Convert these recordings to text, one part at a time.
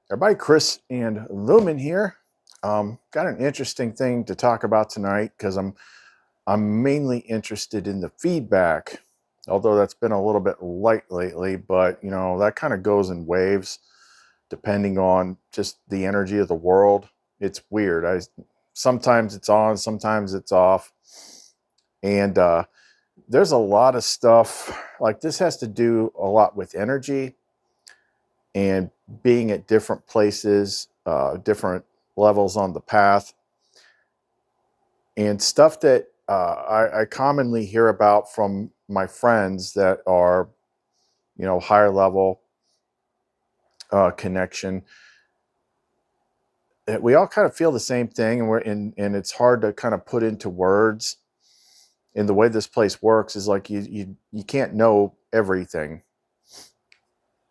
Everybody, Chris and Lumen here. Got an interesting thing to talk about tonight because I'm mainly interested in the feedback, although that's been a little bit light lately. But that kind of goes in waves depending on just the energy of the world. It's weird. I sometimes it's on, sometimes it's off, and there's a lot of stuff like this has to do a lot with energy and being at different places, different levels on the path, and stuff that I commonly hear about from my friends that are, higher level connection. That we all kind of feel the same thing, and and it's hard to kind of put into words. And the way this place works is like you can't know everything,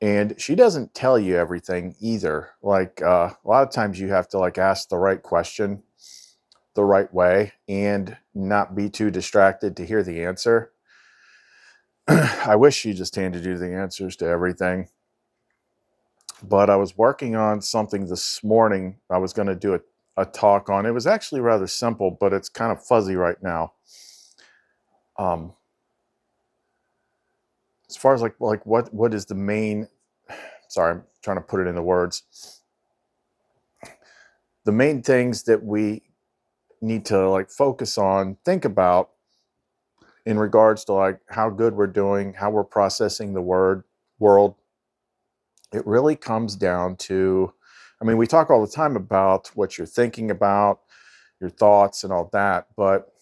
and she doesn't tell you everything either. Like a lot of times you have to like ask the right question the right way and not be too distracted to hear the answer. I wish she just handed you the answers to everything. But I was working on something this morning. I was going to do a talk on. It was actually rather simple, but it's kind of fuzzy right now. Um, as far as like what is the main? Sorry, I'm trying to put it into words. The main things that we need to like focus on, think about in regards to like how good we're doing, how we're processing the world. It really comes down to, I mean, we talk all the time about what you're thinking about, your thoughts and all that, but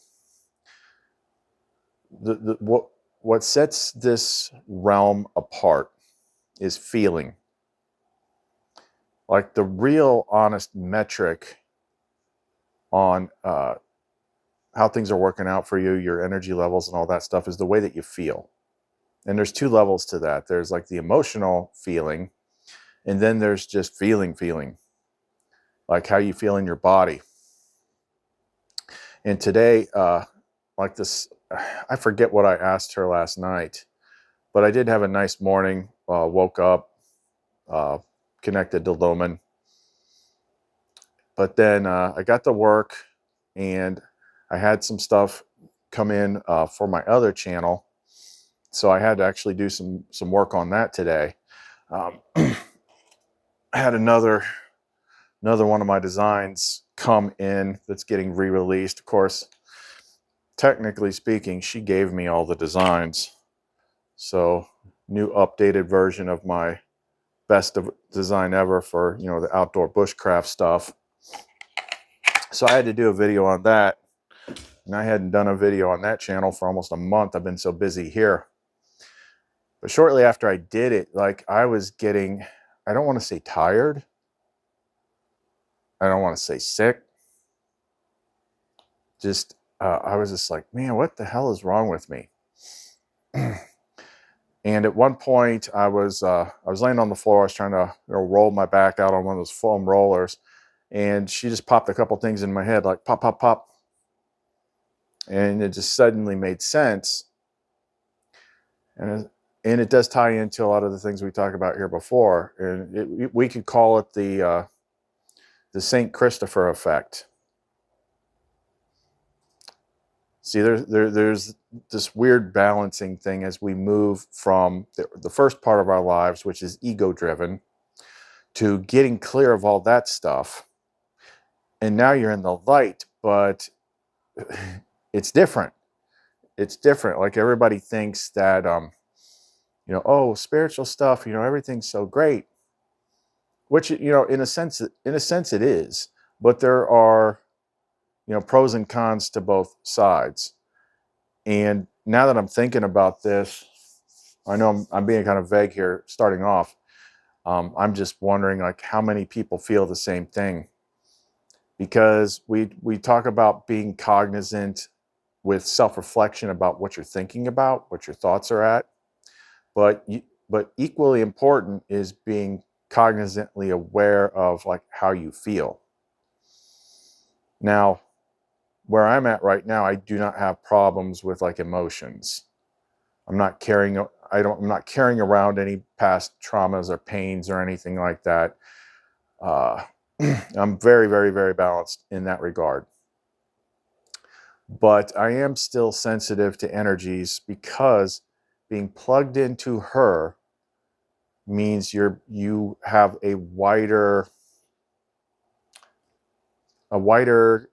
what sets this realm apart is feeling. Like the real honest metric on how things are working out for you, your energy levels and all that stuff is the way that you feel. And there's two levels to that. There's like the emotional feeling, and then there's just feeling, like how you feel in your body. And today, like this, I forget what I asked her last night, but I did have a nice morning. Woke up, uh, connected to Lumen, but then I got to work, and I had some stuff come in for my other channel, so I had to actually do some work on that today. I had another one of my designs come in that's getting re-released. Of course, technically speaking, she gave me all the designs. So new updated version of my best design ever for, the outdoor bushcraft stuff. So I had to do a video on that. And I hadn't done a video on that channel for almost a month. I've been so busy here. But shortly after I did it, like I was getting, I don't want to say tired. I don't want to say sick. Just, I was just like, man, what the hell is wrong with me? And at one point, I was laying on the floor. I was trying to roll my back out on one of those foam rollers, and she just popped a couple things in my head, like pop, pop, pop, and it just suddenly made sense. And it does tie into a lot of the things we talked about here before, and we could call it the Saint Christopher effect. See, there's this weird balancing thing as we move from the first part of our lives, which is ego-driven, to getting clear of all that stuff. And now you're in the light, but it's different. It's different. Like everybody thinks that, oh, spiritual stuff, everything's so great, which, in a sense it is, but there are, pros and cons to both sides. And now that I'm thinking about this, I know I'm being kind of vague here starting off. I'm just wondering like how many people feel the same thing, because we talk about being cognizant with self-reflection about what you're thinking about, what your thoughts are at, but equally important is being cognizantly aware of like how you feel. Now, where I'm at right now, I do not have problems with like emotions. I'm not carrying around any past traumas or pains or anything like that. Uh, I'm very, very, very balanced in that regard. But I am still sensitive to energies because being plugged into her means you have a wider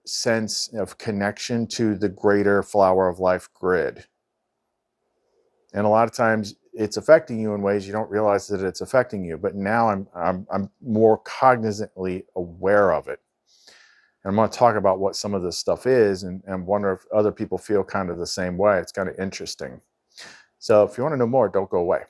sense of connection to the greater flower of life grid. And a lot of times it's affecting you in ways you don't realize that it's affecting you. But now I'm more cognizantly aware of it. And I'm going to talk about what some of this stuff is and wonder if other people feel kind of the same way. It's kind of interesting. So if you want to know more, don't go away.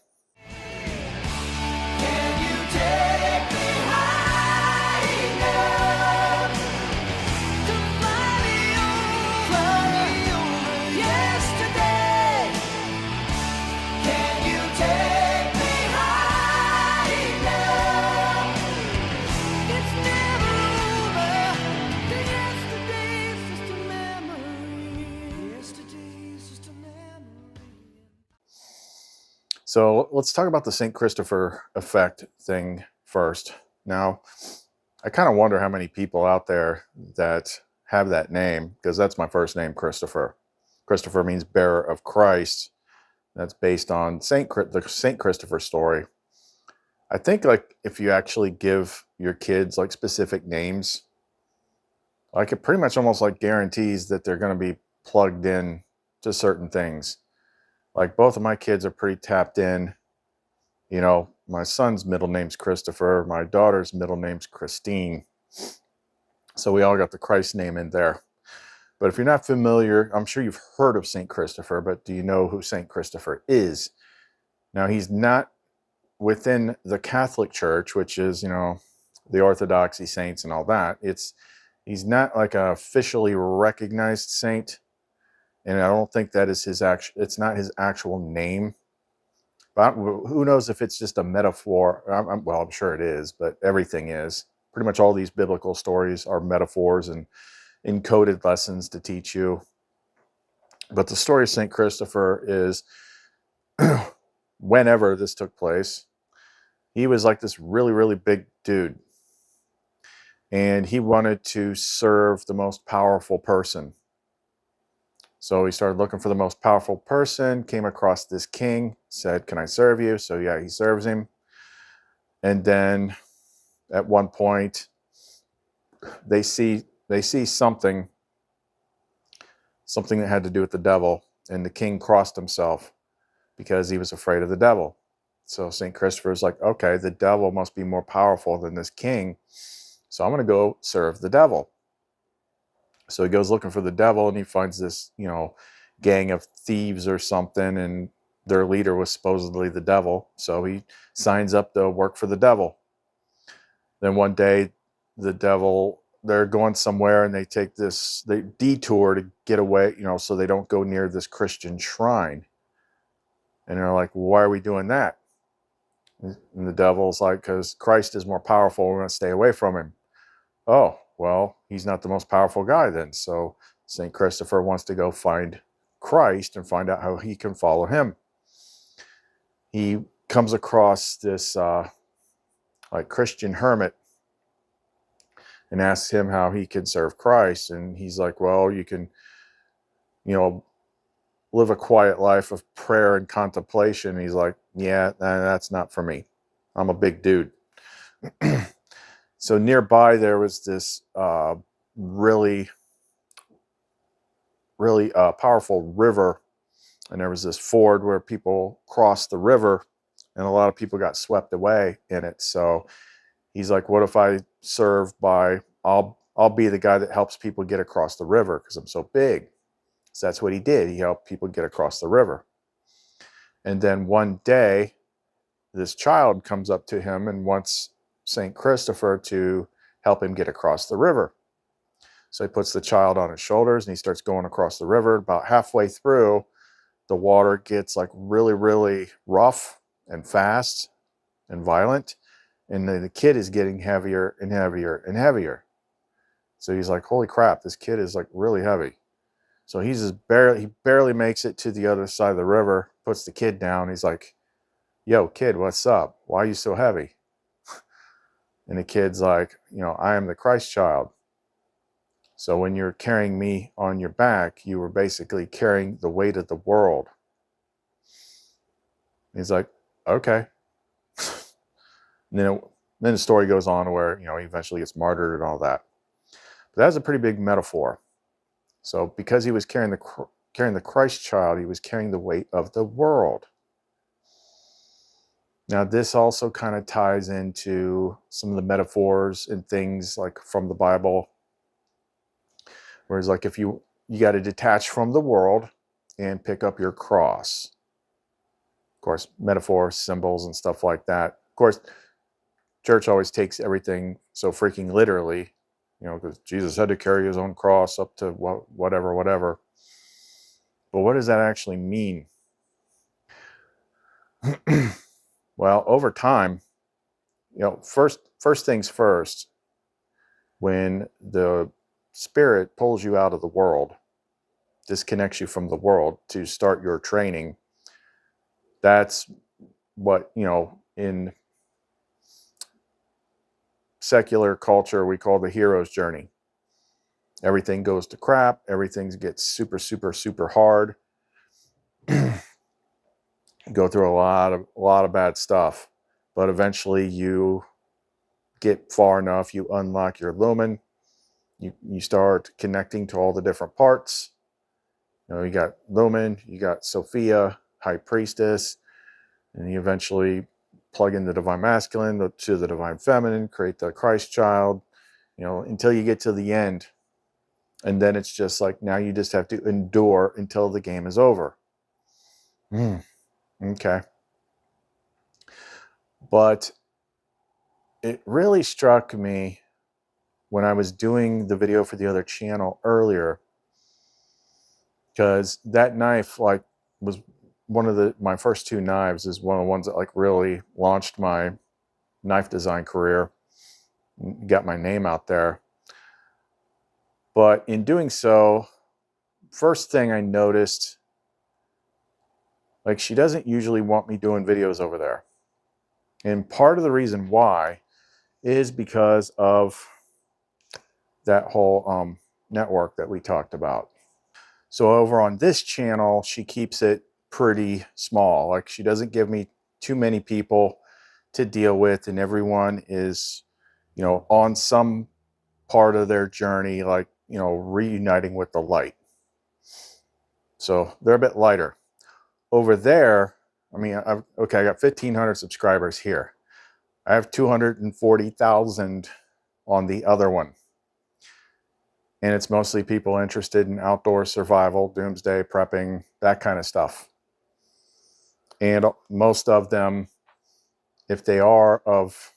So let's talk about the St. Christopher effect thing first. Now, I kind of wonder how many people out there that have that name, because that's my first name, Christopher. Christopher means bearer of Christ. That's based on the St. Christopher story. I think like if you actually give your kids like specific names, like it pretty much almost like guarantees that they're going to be plugged in to certain things. Like both of my kids are pretty tapped in. You know, my son's middle name's Christopher. My daughter's middle name's Christine. So we all got the Christ name in there. But if you're not familiar, I'm sure you've heard of St. Christopher, but do you know who St. Christopher is? Now, he's not within the Catholic Church, which is, you know, the Orthodoxy saints and all that. He's not like an officially recognized saint. And I don't think that is it's not his actual name. But who knows if it's just a metaphor? Well, I'm sure it is, but everything is. Pretty much all these biblical stories are metaphors and encoded lessons to teach you. But the story of St. Christopher is whenever this took place, he was like this really, really big dude. And he wanted to serve the most powerful person. So he started looking for the most powerful person, came across this king, said, "Can I serve you?" So yeah, he serves him. And then at one point, they see something that had to do with the devil, and the king crossed himself because he was afraid of the devil. So St. Christopher's like, okay, the devil must be more powerful than this king, so I'm going to go serve the devil. So he goes looking for the devil, and he finds this, you know, gang of thieves or something, and their leader was supposedly the devil. So he signs up to work for the devil. Then one day, they're going somewhere, and they detour to get away, you know, so they don't go near this Christian shrine. And they're like, well, why are we doing that? And the devil's like, because Christ is more powerful. We're going to stay away from him. Oh, well, he's not the most powerful guy then. So St. Christopher wants to go find Christ and find out how he can follow him. He comes across this like Christian hermit and asks him how he can serve Christ. And he's like, well, you can, you know, live a quiet life of prayer and contemplation. And he's like, yeah, that's not for me. I'm a big dude. So nearby there was this really, really powerful river. And there was this ford where people crossed the river, and a lot of people got swept away in it. So he's like, what if I serve by, I'll be the guy that helps people get across the river because I'm so big. So that's what he did. He helped people get across the river. And then one day, this child comes up to him and wants St. Christopher to help him get across the river. So he puts the child on his shoulders and he starts going across the river. About halfway through, the water gets like really, really rough and fast and violent. And the kid is getting heavier and heavier and heavier. So he's like, holy crap, this kid is like really heavy. So he barely makes it to the other side of the river, puts the kid down. He's like, yo, kid, what's up? Why are you so heavy? And the kid's like, I am the Christ child. So when you're carrying me on your back, you were basically carrying the weight of the world. He's like, okay. And then the story goes on where, he eventually gets martyred and all that. But that was a pretty big metaphor. So because he was carrying the Christ child, he was carrying the weight of the world. Now, this also kind of ties into some of the metaphors and things like from the Bible. Whereas like if you got to detach from the world and pick up your cross. Of course, metaphors, symbols, and stuff like that. Of course, church always takes everything so freaking literally, because Jesus had to carry his own cross up to whatever. But what does that actually mean? Well, over time, first things first, when the Spirit pulls you out of the world, disconnects you from the world to start your training, that's what, in secular culture, we call the hero's journey. Everything goes to crap. Everything gets super, super, super hard. Go through a lot of bad stuff, but eventually you get far enough, you unlock your lumen, you start connecting to all the different parts. You got lumen, you got Sophia, high priestess, and you eventually plug in the divine masculine to the divine feminine, create the Christ child, until you get to the end. And then it's just like, now you just have to endure until the game is over. Okay. But it really struck me when I was doing the video for the other channel earlier, because that knife was one of my first two knives, is one of the ones that really launched my knife design career, got my name out there. But in doing so, first thing I noticed, she doesn't usually want me doing videos over there. And part of the reason why is because of that whole network that we talked about. So over on this channel, she keeps it pretty small. She doesn't give me too many people to deal with, and everyone is, on some part of their journey, reuniting with the light. So they're a bit lighter. Over there, I got 1,500 subscribers here. I have 240,000 on the other one. And it's mostly people interested in outdoor survival, doomsday prepping, that kind of stuff. And most of them, if they are of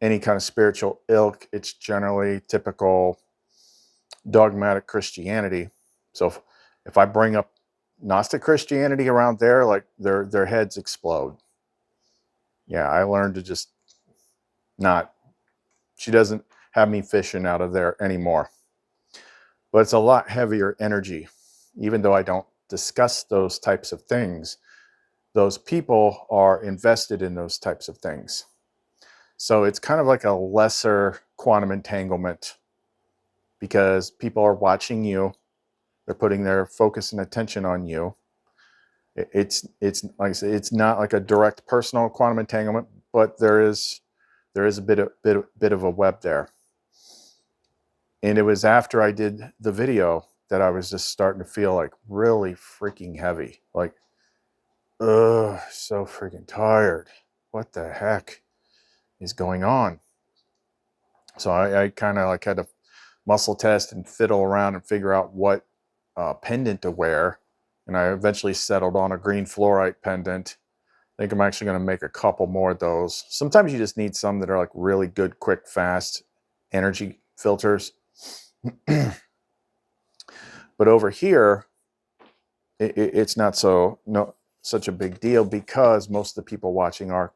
any kind of spiritual ilk, it's generally typical dogmatic Christianity. So if I bring up Gnostic Christianity around there, their heads explode. Yeah, I learned to just not. She doesn't have me fishing out of there anymore. But it's a lot heavier energy. Even though I don't discuss those types of things, those people are invested in those types of things. So it's kind of like a lesser quantum entanglement, because people are watching you. They're putting their focus and attention on you. It's like I say, it's not like a direct personal quantum entanglement, but there is a bit of a web there. And it was after I did the video that I was just starting to feel really freaking heavy. So freaking tired. What the heck is going on? So I kind of had to muscle test and fiddle around and figure out what pendant to wear. And I eventually settled on a green fluorite pendant. I think I'm actually going to make a couple more of those. Sometimes you just need some that are really good, quick, fast energy filters. But over here, it's not such a big deal, because most of the people watching are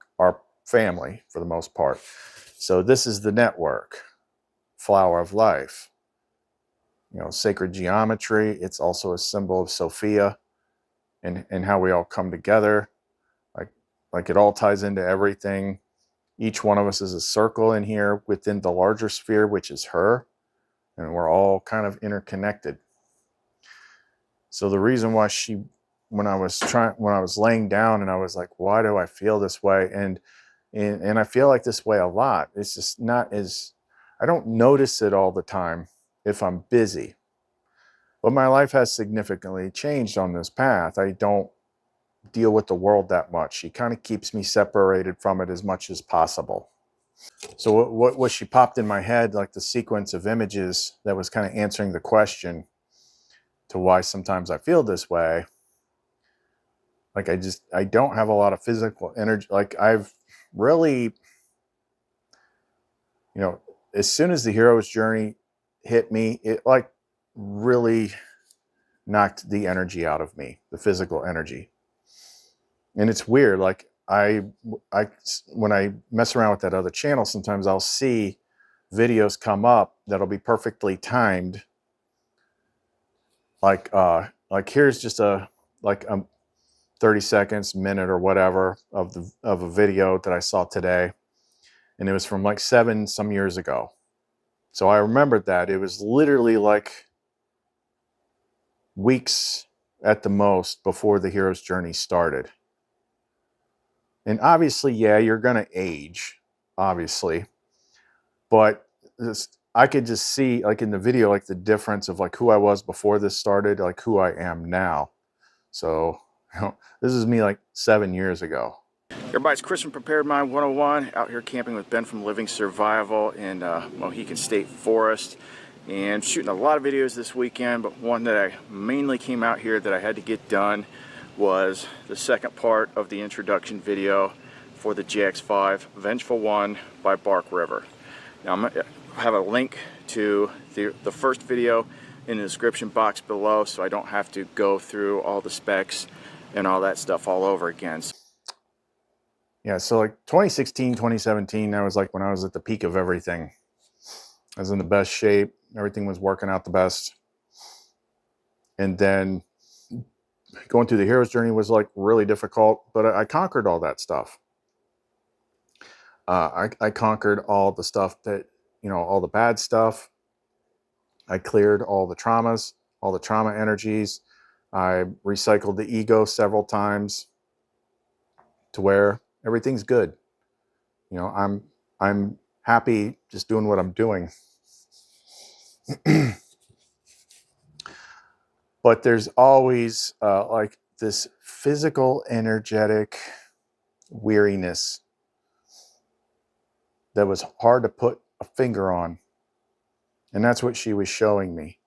family for the most part. So this is the network, flower of life, sacred geometry. It's also a symbol of Sophia and how we all come together. Like it all ties into everything. Each one of us is a circle in here within the larger sphere, which is her, and we're all kind of interconnected. So the reason why when I was laying down and I was like, why do I feel this way? And I feel like this way a lot. It's just not as, I don't notice it all the time if I'm busy. But my life has significantly changed on this path. I don't deal with the world that much. She kind of keeps me separated from it as much as possible. So what she popped in my head, like the sequence of images that was kind of answering the question to why sometimes I feel this way. Like I don't have a lot of physical energy. Like I've really, as soon as the hero's journey hit me, it like really knocked the energy out of me, the physical energy. And it's weird. Like when I mess around with that other channel, sometimes I'll see videos come up that'll be perfectly timed. Like here's just a 30 seconds, minute or whatever of a video that I saw today. And it was from like some years ago. So I remembered that. It was literally like weeks at the most before the hero's journey started. And obviously, yeah, you're going to age, obviously. But I could just see, like in the video, like the difference of like who I was before this started, like who I am now. So this is me like 7 years ago. Everybody, it's Chris from Prepared Mind 101, out here camping with Ben from Living Survival in Mohican State Forest, and shooting a lot of videos this weekend, but one that I mainly came out here that I had to get done was the second part of the introduction video for the JX5 Vengeful One by Bark River. Now I'm going to have a link to the first video in the description box below, so I don't have to go through all the specs and all that stuff all over again. Yeah, so like 2016, 2017, that was like when I was at the peak of everything. I was in the best shape. Everything was working out the best. And then going through the hero's journey was like really difficult, but I conquered all that stuff. I conquered all the stuff that, all the bad stuff. I cleared all the traumas, all the trauma energies. I recycled the ego several times to where everything's good. I'm happy just doing what I'm doing. But there's always like this physical, energetic weariness that was hard to put a finger on. And that's what she was showing me.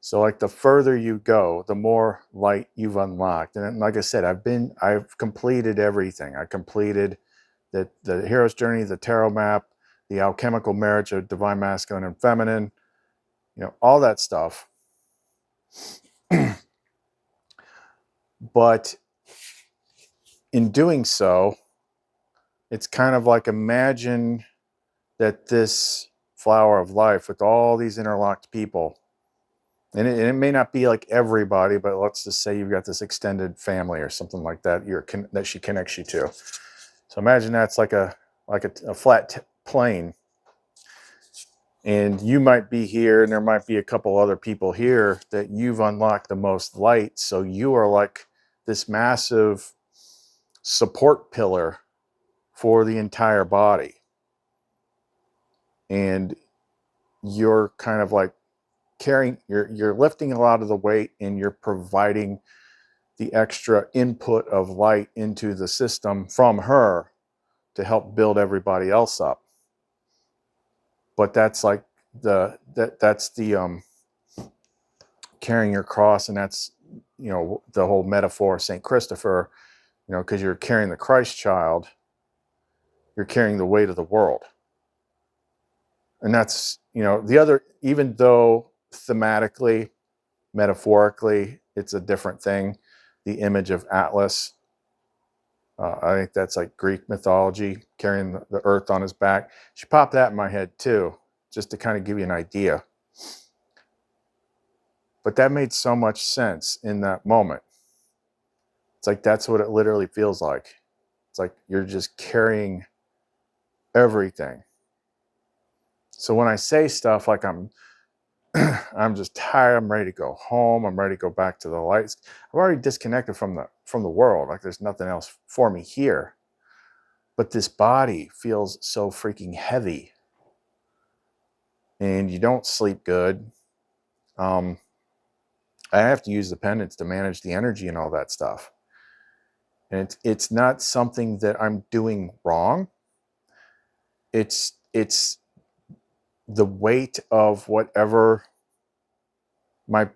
So like the further you go, the more light you've unlocked. And like I said, I've completed everything. I completed the hero's journey, the tarot map, the alchemical marriage of divine masculine and feminine, all that stuff. But in doing so, it's kind of like, imagine that this flower of life with all these interlocked people, and it may not be like everybody, but let's just say you've got this extended family or something like that that she connects you to. So imagine that's like a flat plane, and you might be here, and there might be a couple other people here that you've unlocked the most light. So you are like this massive support pillar for the entire body. And you're kind of like you're lifting a lot of the weight, and you're providing the extra input of light into the system from her to help build everybody else up. But that's like that's the carrying your cross, and that's the whole metaphor of Saint Christopher, because you're carrying the Christ child, you're carrying the weight of the world. And that's, the other, even though thematically, metaphorically, it's a different thing. The image of Atlas, I think that's like Greek mythology, carrying the earth on his back. She popped that in my head too, just to kind of give you an idea. But that made so much sense in that moment. It's like, that's what it literally feels like. It's like you're just carrying everything. So when I say stuff like I'm just tired, I'm ready to go home, I'm ready to go back to the lights, I've already disconnected from the world. Like there's nothing else for me here. But this body feels so freaking heavy, and you don't sleep good. I have to use the pendants to manage the energy and all that stuff. And it's not something that I'm doing wrong. It's the weight of whatever my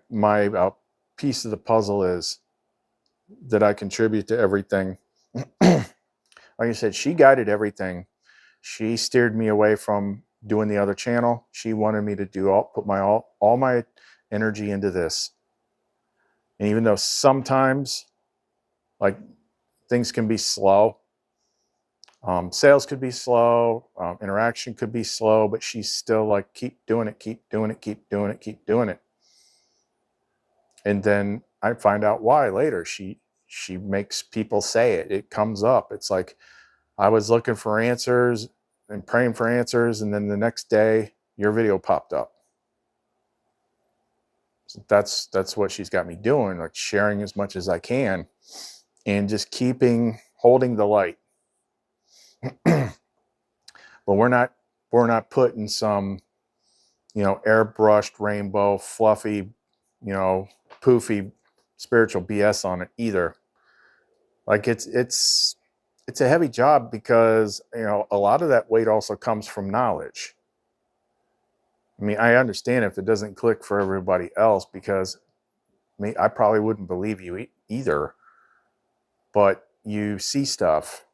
piece of the puzzle is that I contribute to everything. Like I said, she guided everything. She steered me away from doing the other channel. She wanted me to put all my energy into this. And even though sometimes like things can be slow, sales could be slow, interaction could be slow, but she's still like, keep doing it, keep doing it, keep doing it, keep doing it. And then I find out why later. She makes people say it. It comes up. It's like I was looking for answers and praying for answers, and then the next day your video popped up. So that's what she's got me doing, like sharing as much as I can and just holding the light. But we're not putting some, airbrushed rainbow fluffy, poofy spiritual BS on it either. Like it's a heavy job because, a lot of that weight also comes from knowledge. I mean, I understand if it doesn't click for everybody else, because I probably wouldn't believe you either. But you see stuff,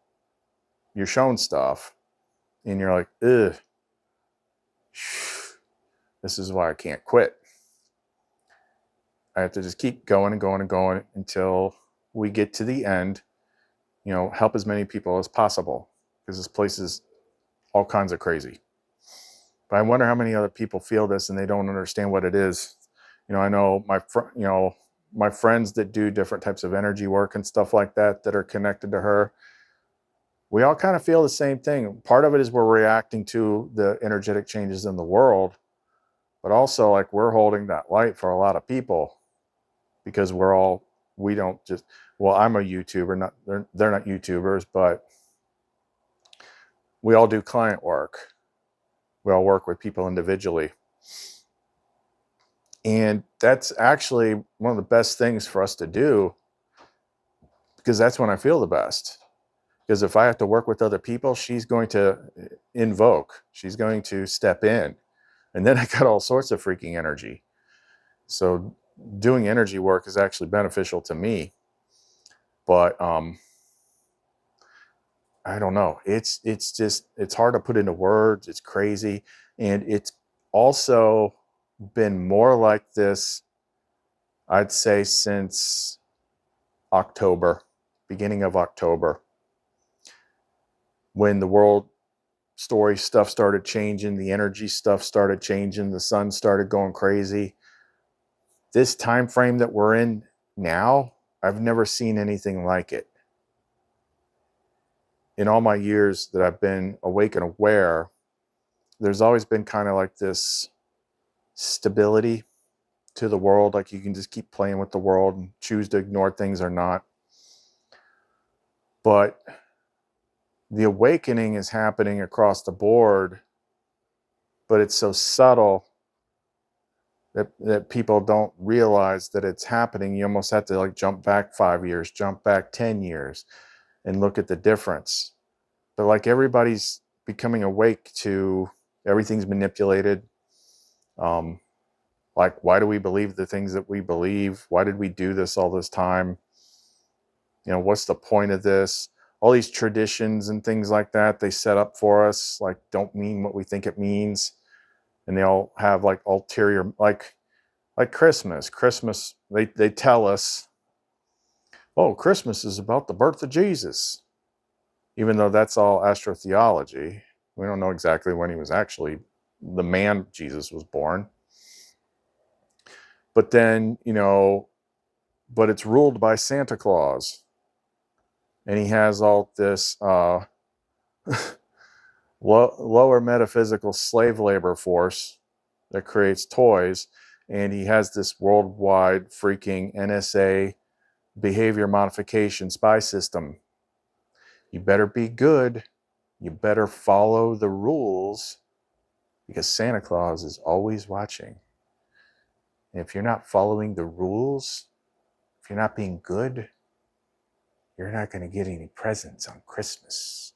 you're shown stuff, and you're like, ugh, this is why I can't quit. I have to just keep going and going and going until we get to the end, help as many people as possible, because this place is all kinds of crazy. But I wonder how many other people feel this and they don't understand what it is. I know my friends that do different types of energy work and stuff like that are connected to her. We all kind of feel the same thing. Part of it is we're reacting to the energetic changes in the world, but also like we're holding that light for a lot of people, because we don't just, well, I'm a YouTuber, they're not YouTubers, but we all do client work. We all work with people individually. And that's actually one of the best things for us to do, because that's when I feel the best. Because if I have to work with other people, she's going to she's going to step in. And then I got all sorts of freaking energy. So doing energy work is actually beneficial to me. But I don't know. It's hard to put into words. It's crazy. And it's also been more like this, I'd say, since October, beginning of October, when the world story stuff started changing, the energy stuff started changing, the sun started going crazy. This time frame that we're in now, I've never seen anything like it. In all my years that I've been awake and aware, there's always been kind of like this stability to the world. Like you can just keep playing with the world and choose to ignore things or not. But the awakening is happening across the board, but it's so subtle that people don't realize that it's happening. You almost have to like jump back 5 years, jump back 10 years and look at the difference. But like everybody's becoming awake to everything's manipulated. Like, why do we believe the things that we believe? Why did we do this all this time? What's the point of this? All these traditions and things like that they set up for us, like, don't mean what we think it means. And they all have like ulterior, like Christmas. They tell us, oh, Christmas is about the birth of Jesus. Even though that's all astrotheology. We don't know exactly when he was actually, the man Jesus was born. But then, but it's ruled by Santa Claus. And he has all this lower metaphysical slave labor force that creates toys, and he has this worldwide freaking NSA behavior modification spy system. You better be good. You better follow the rules, because Santa Claus is always watching. And if you're not following the rules, if you're not being good, you're not going to get any presents on Christmas.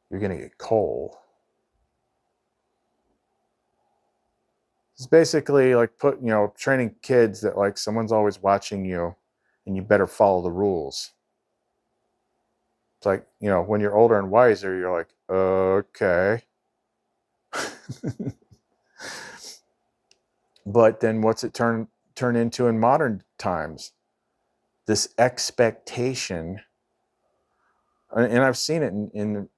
You're going to get coal. It's basically like training kids that like someone's always watching you and you better follow the rules. It's like, when you're older and wiser, you're like, okay. But then what's it turn into in modern times? This expectation. And I've seen it in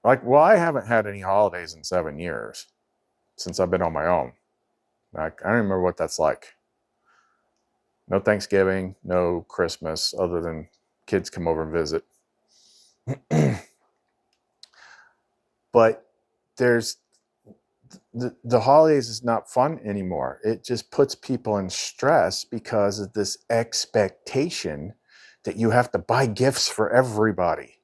I haven't had any holidays in 7 years since I've been on my own. I don't remember what that's like. No Thanksgiving, no Christmas, other than kids come over and visit. But there's the holidays is not fun anymore. It just puts people in stress because of this expectation that you have to buy gifts for everybody,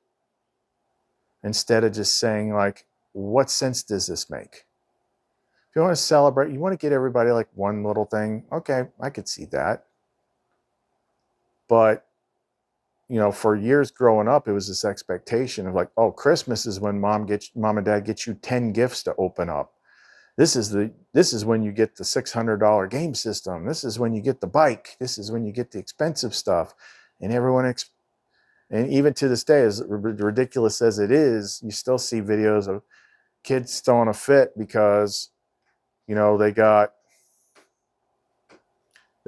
instead of just saying, like, what sense does this make? If you want to celebrate, you want to get everybody like one little thing, okay, I could see that. But for years growing up, it was this expectation of like, oh, Christmas is when mom and dad get you 10 gifts to open up. This is when you get the $600 game system. This is when you get the bike. This is when you get the expensive stuff. And and even to this day, as ridiculous as it is, you still see videos of kids throwing a fit because they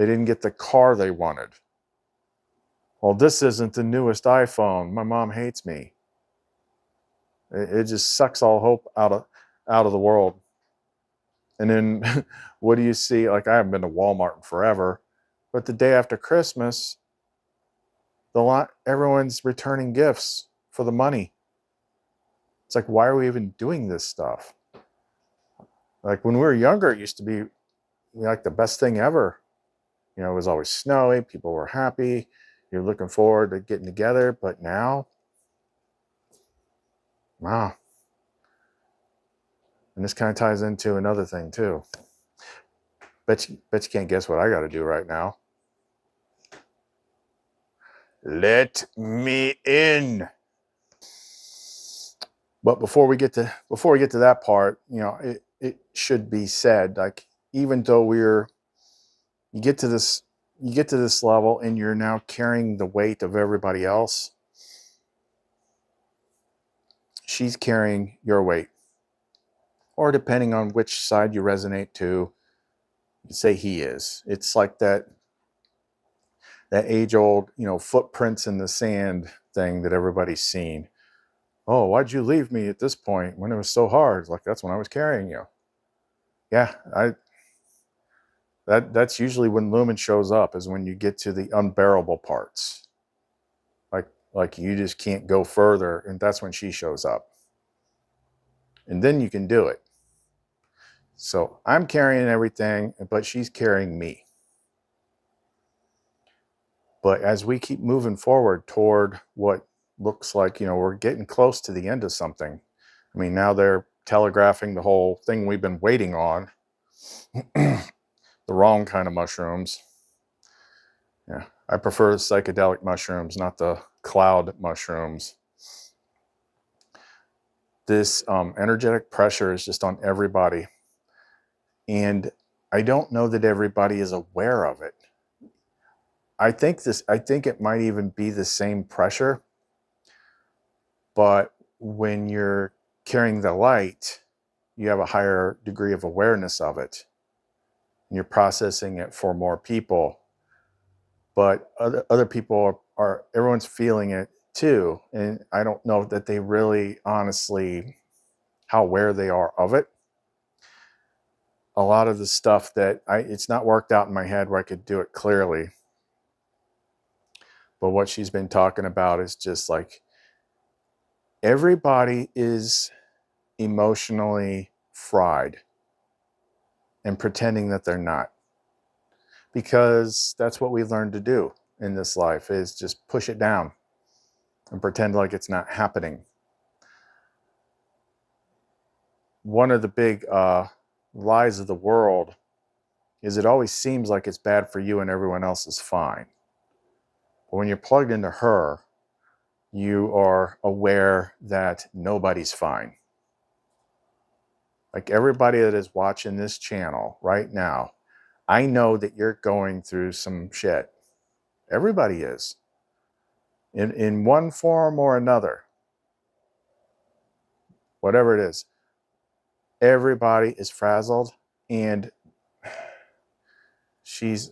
didn't get the car they wanted. Well, this isn't the newest iPhone. My mom hates me. It just sucks all hope out of the world. And then what do you see? Like, I haven't been to Walmart in forever, but the day after Christmas, everyone's returning gifts for the money. It's like, why are we even doing this stuff? Like, when we were younger, it used to be like the best thing ever. It was always snowy. People were happy. You're looking forward to getting together. But now, wow. And this kind of ties into another thing too. Bet you can't guess what I got to do right now. Let me in. But before we get to that part, it should be said, like, even though you get to this level and you're now carrying the weight of everybody else, she's carrying your weight. Or depending on which side you resonate to, you say he is. It's like that age-old, footprints in the sand thing that everybody's seen. Oh, why'd you leave me at this point when it was so hard? Like, that's when I was carrying you. Yeah, that's usually when Lumen shows up, is when you get to the unbearable parts. Like you just can't go further, and that's when she shows up. And then you can do it. So I'm carrying everything, but she's carrying me. But as we keep moving forward toward what looks like, we're getting close to the end of something. I mean, now they're telegraphing the whole thing we've been waiting on. The wrong kind of mushrooms. Yeah, I prefer psychedelic mushrooms, not the cloud mushrooms. This energetic pressure is just on everybody. And I don't know that everybody is aware of it. I think it might even be the same pressure, but when you're carrying the light, you have a higher degree of awareness of it. And you're processing it for more people. But other people are everyone's feeling it too. And I don't know that they really honestly how aware they are of it. A lot of the stuff that it's not worked out in my head where I could do it clearly. But what she's been talking about is just like, everybody is emotionally fried and pretending that they're not. Because that's what we learned to do in this life, is just push it down and pretend like it's not happening. One of the big lies of the world is it always seems like it's bad for you and everyone else is fine. But when you're plugged into her, you are aware that nobody's fine. Like everybody that is watching this channel right now, I know that you're going through some shit. Everybody is. In one form or another. Whatever it is. Everybody is frazzled, and she's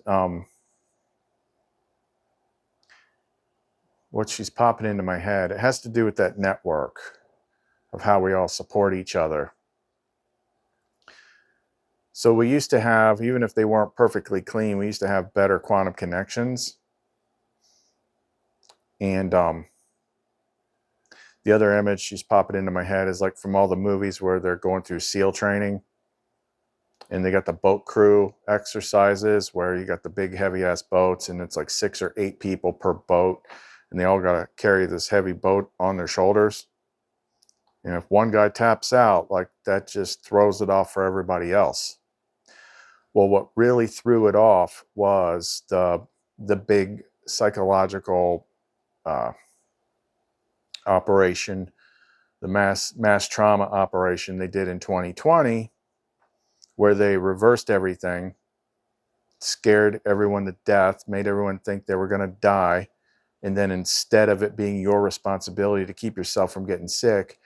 what she's popping into my head, it has to do with that network of how we all support each other. So we used to have, even if they weren't perfectly clean, we used to have better quantum connections. And the other image she's popping into my head is like from all the movies where they're going through SEAL training. And they got the boat crew exercises where you got the big heavy ass boats, and it's like 6 or 8 people per boat. And they all got to carry this heavy boat on their shoulders. And if one guy taps out, like that just throws it off for everybody else. Well, what really threw it off was the big psychological operation, the mass trauma operation they did in 2020, where they reversed everything, scared everyone to death, made everyone think they were going to die. And then instead of it being your responsibility to keep yourself from getting sick,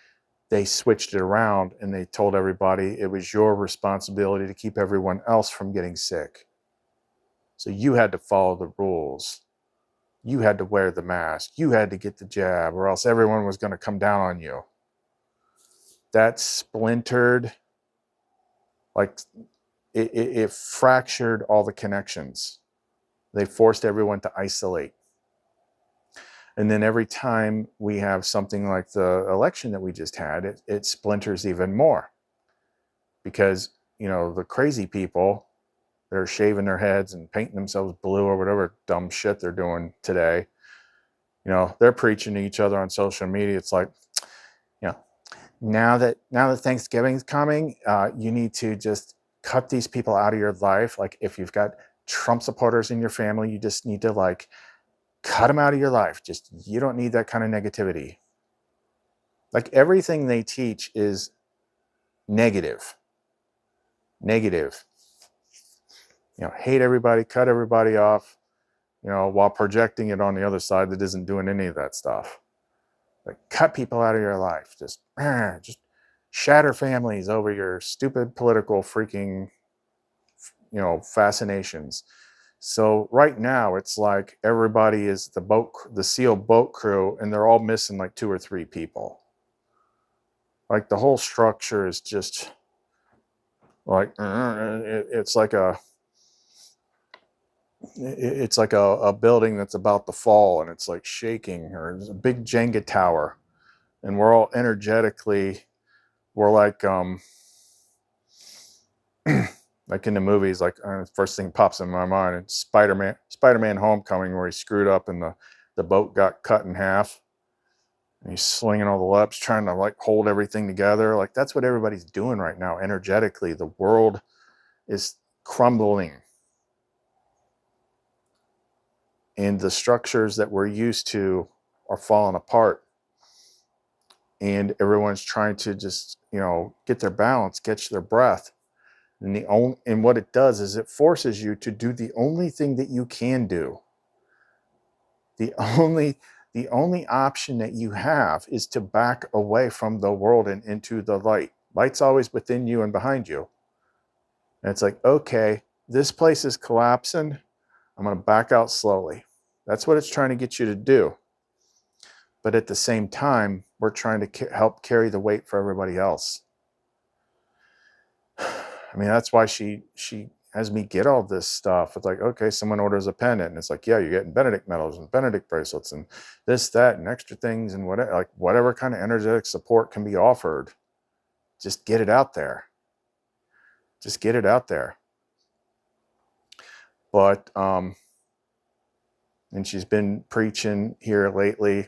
they switched it around and they told everybody it was your responsibility to keep everyone else from getting sick. So you had to follow the rules. You had to wear the mask. You had to get the jab, or else everyone was going to come down on you. That splintered, like it fractured all the connections. They forced everyone to isolate. And then every time we have something like the election that we just had, it splinters even more. Because, you know, the crazy people, they're shaving their heads and painting themselves blue or whatever dumb shit they're doing today. You know, they're preaching to each other on social media. It's like, you know, now that Thanksgiving's coming, you need to just cut these people out of your life. Like if you've got Trump supporters in your family, you just need to like cut them out of your life. Just, you don't need that kind of negativity. Like everything they teach is negative. Negative. You know, hate everybody, cut everybody off, you know, while projecting it on the other side that isn't doing any of that stuff. Like cut people out of your life. Just shatter families over your stupid political freaking, you know, fascinations. So right now it's like everybody is the SEAL boat crew, and they're all missing like 2 or 3 people. Like the whole structure is just like it's like a building that's about to fall, and it's like shaking, or it's a big Jenga tower, and we're all energetically, we're like like in the movies, like first thing pops in my mind, it's Spider-Man Homecoming, where he screwed up and the boat got cut in half, and he's slinging all the webs trying to like hold everything together. Like that's what everybody's doing right now energetically. The world is crumbling, and the structures that we're used to are falling apart, and everyone's trying to just, you know, get their balance, catch their breath. And what it does is it forces you to do the only thing that you can do. The only option that you have is to back away from the world and into the light. Light's always within you and behind you. And it's like, okay, this place is collapsing. I'm going to back out slowly. That's what it's trying to get you to do. But at the same time, we're trying to help carry the weight for everybody else. I mean, that's why she has me get all this stuff. It's like, okay, someone orders a pendant, and it's like, yeah, you're getting Benedict medals and Benedict bracelets and this, that, and extra things and whatever kind of energetic support can be offered. just get it out there. Just get it out there. But, and she's been preaching here lately,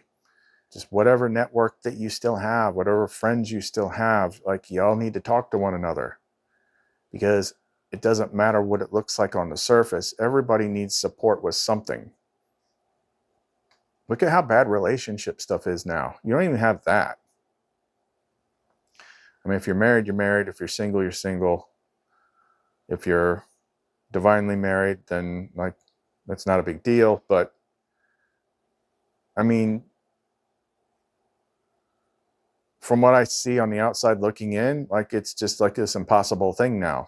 just whatever network that you still have, whatever friends you still have, like, y'all need to talk to one another, because it doesn't matter what it looks like on the surface. Everybody needs support with something. Look at how bad relationship stuff is now. You don't even have that. I mean, if you're married, you're married. If you're single, you're single. If you're divinely married, then like, that's not a big deal. But I mean, from what I see on the outside looking in, like, it's just like this impossible thing now.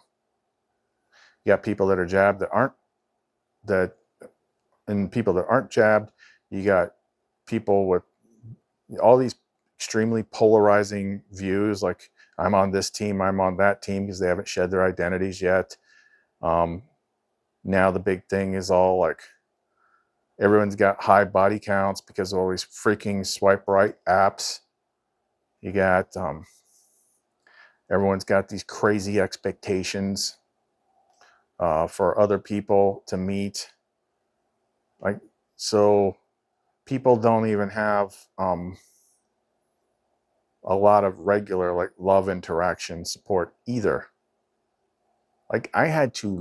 You got people that are jabbed that aren't, that, and people that aren't jabbed. You got people with all these extremely polarizing views, like, I'm on this team, I'm on that team, because they haven't shed their identities yet. Now the big thing is all like, everyone's got high body counts because of all these freaking swipe right apps. You got everyone's got these crazy expectations for other people to meet. Like, so people don't even have a lot of regular, like, love interaction support either. Like, I had to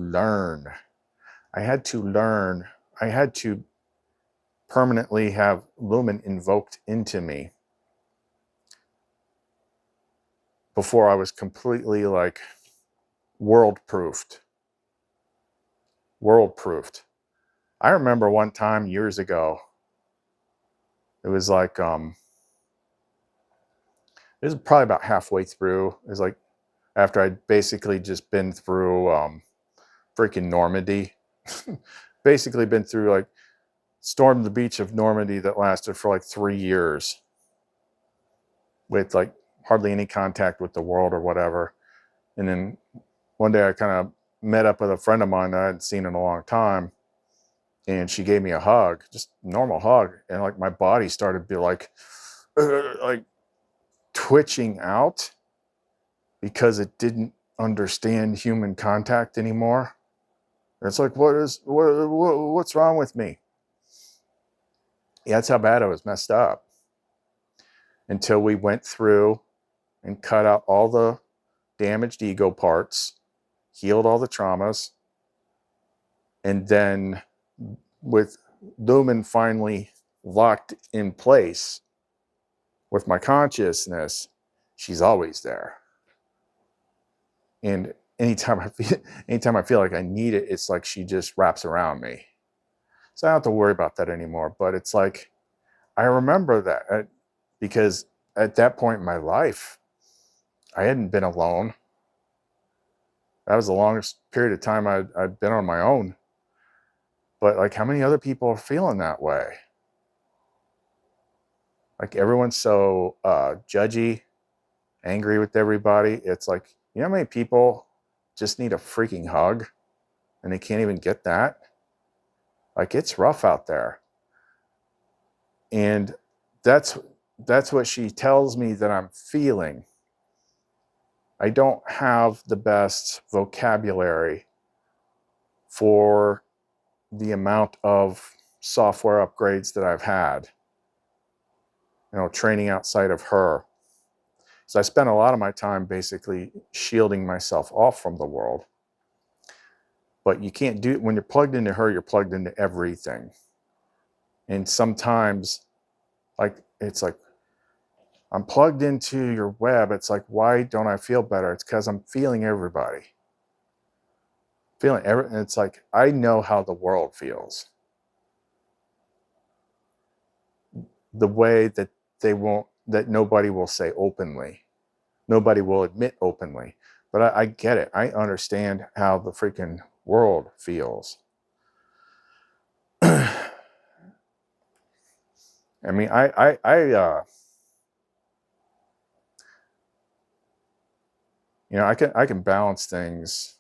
permanently have Lumen invoked into me before I was completely, like, world proofed. I remember one time years ago, it was like, it was probably about halfway through. It was like after I'd basically just been through freaking Normandy. Basically been through, like, stormed the beach of Normandy that lasted for like 3 years with, like, hardly any contact with the world or whatever. And then one day I kind of met up with a friend of mine that I hadn't seen in a long time, and she gave me a hug, just normal hug, and like my body started to be like twitching out because it didn't understand human contact anymore. It's like, what's wrong with me? Yeah, that's how bad I was messed up. Until we went through and cut out all the damaged ego parts, healed all the traumas, and then with Lumen finally locked in place with my consciousness, she's always there. And anytime I feel like I need it, it's like she just wraps around me. So I don't have to worry about that anymore. But it's like, I remember that because at that point in my life, I hadn't been alone. That was the longest period of time I'd been on my own. But like, how many other people are feeling that way? Like, everyone's so judgy, angry with everybody. It's like, you know how many people just need a freaking hug and they can't even get that? Like, it's rough out there. And that's what she tells me that I'm feeling. I don't have the best vocabulary for the amount of software upgrades that I've had, training outside of her. So I spent a lot of my time basically shielding myself off from the world. But you can't do it when you're plugged into her, you're plugged into everything. And sometimes, like, it's like, I'm plugged into your web. It's like, why don't I feel better? It's because I'm feeling everybody. And it's like, I know how the world feels. The way that that nobody will say openly. Nobody will admit openly. But I get it. I understand how the freaking world feels. I mean, I can balance things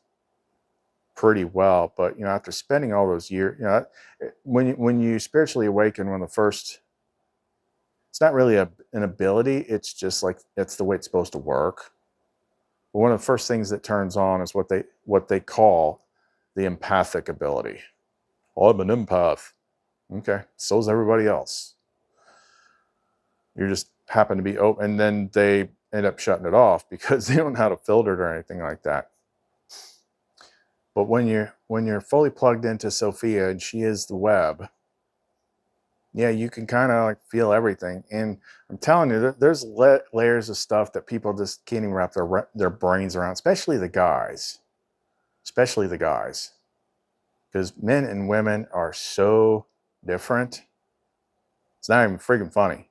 pretty well, but after spending all those years, when you spiritually awaken, one of the first, it's not really an ability. It's just like, it's the way it's supposed to work. One of the first things that turns on is what they call the empathic ability. Oh, I'm an empath. Okay, so's everybody else. You just happen to be open, and then they end up shutting it off because they don't know how to filter it or anything like that. But when you're fully plugged into Sophia and she is the web, yeah, you can kind of like feel everything. And I'm telling you, there's layers of stuff that people just can't even wrap their brains around, especially the guys. Especially the guys. Because men and women are so different. It's not even freaking funny.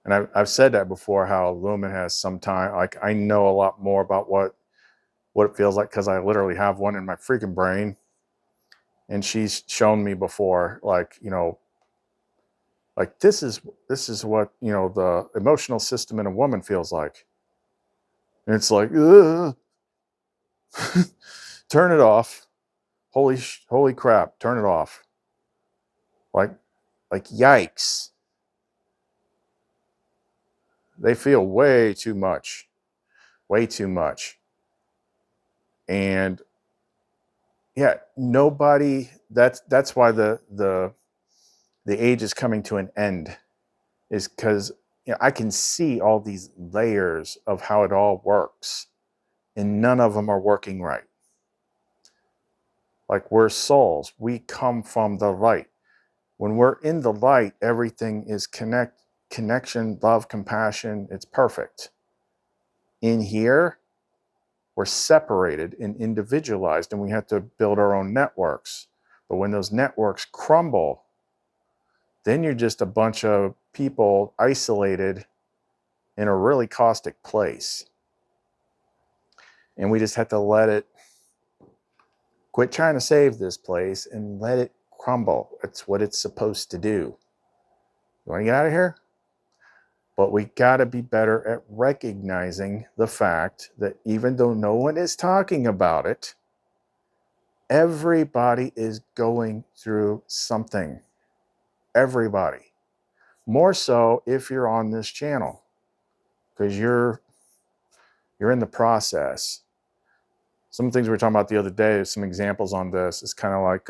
And I've said that before, how a woman has some time, like I know a lot more about what it feels like because I literally have one in my freaking brain. And she's shown me before, like, like this is what, the emotional system in a woman feels like. And it's like, ugh. Turn it off. Holy crap, turn it off. Like yikes. They feel way too much. Way too much. And yeah, nobody, that's why the age is coming to an end, is because I can see all these layers of how it all works, and none of them are working right. Like, we're souls, we come from the light. When we're in the light, everything is connection, love, compassion, it's perfect. In here, we're separated and individualized, and we have to build our own networks. But when those networks crumble, then you're just a bunch of people isolated in a really caustic place. And we just have to let it quit trying to save this place and let it crumble. It's what it's supposed to do. You want to get out of here? But we got to be better at recognizing the fact that even though no one is talking about it, everybody is going through something. Everybody. More so if you're on this channel, because you're in the process. Some of the things we were talking about the other day, some examples on this, is kind of like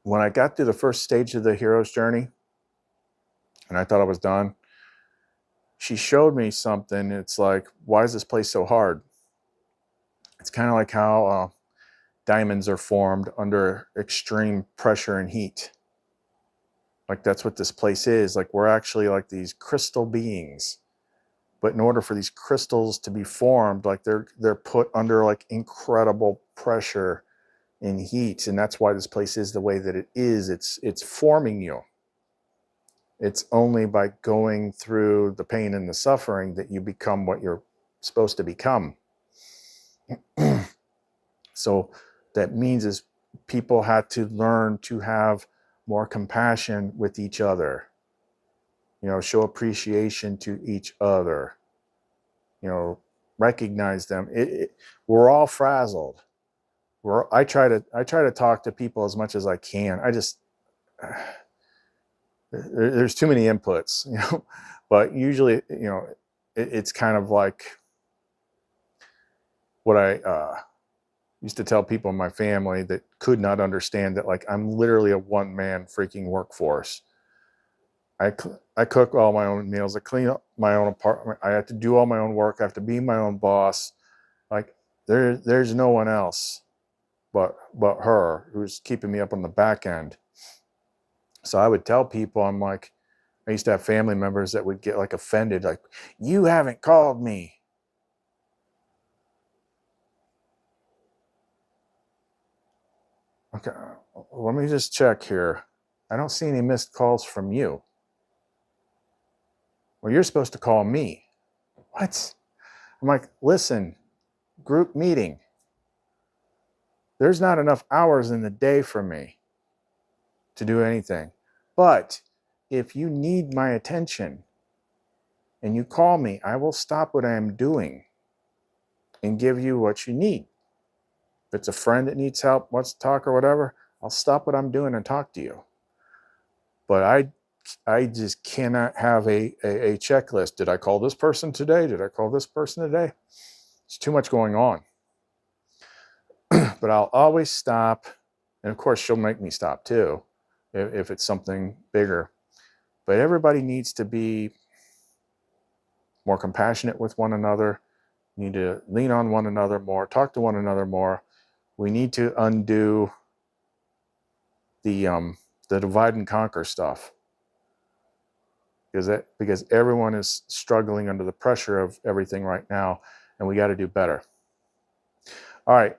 when I got through the first stage of the hero's journey and I thought I was done, she showed me something. It's like, why is this place so hard? It's kind of like how diamonds are formed under extreme pressure and heat. Like, that's what this place is. Like, we're actually like these crystal beings. But in order for these crystals to be formed, like they're put under like incredible pressure and heat. And that's why this place is the way that it is. It's forming you. It's only by going through the pain and the suffering that you become what you're supposed to become. So that means is people had to learn to have more compassion with each other. Show appreciation to each other. Recognize them. We're all frazzled. I try to talk to people as much as I can. There's too many inputs, but usually, it's kind of like what I used to tell people in my family that could not understand that, like, I'm literally a one-man freaking workforce. I cook all my own meals. I clean up my own apartment. I have to do all my own work. I have to be my own boss. Like, there's no one else but her who's keeping me up on the back end. So I would tell people, I'm like, I used to have family members that would get like offended, like, you haven't called me. Okay, let me just check here. I don't see any missed calls from you. Well, you're supposed to call me. What? I'm like, listen, group meeting. There's not enough hours in the day for me to do anything. But if you need my attention and you call me, I will stop what I am doing and give you what you need. If it's a friend that needs help, wants to talk or whatever, I'll stop what I'm doing and talk to you. But just cannot have a checklist. Did I call this person today? Did I call this person today? It's too much going on. But I'll always stop. And of course, she'll make me stop too, if it's something bigger. But everybody needs to be more compassionate with one another. We need to lean on one another more, talk to one another more. We need to undo the divide and conquer stuff. Because everyone is struggling under the pressure of everything right now, and we got to do better. All right.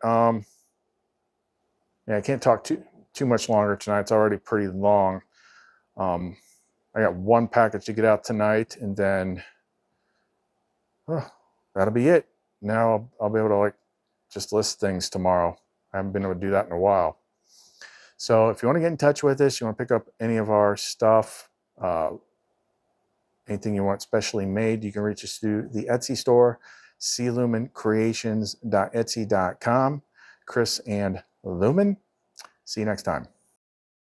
Yeah, I can't talk too much longer tonight. It's already pretty long. I got one package to get out tonight, and then that'll be it. Now I'll be able to just list things tomorrow. I haven't been able to do that in a while. So if you want to get in touch with us, you want to pick up any of our stuff, anything you want specially made, you can reach us through the Etsy store, clumencreations.etsy.com. Chris and Lumen. See you next time.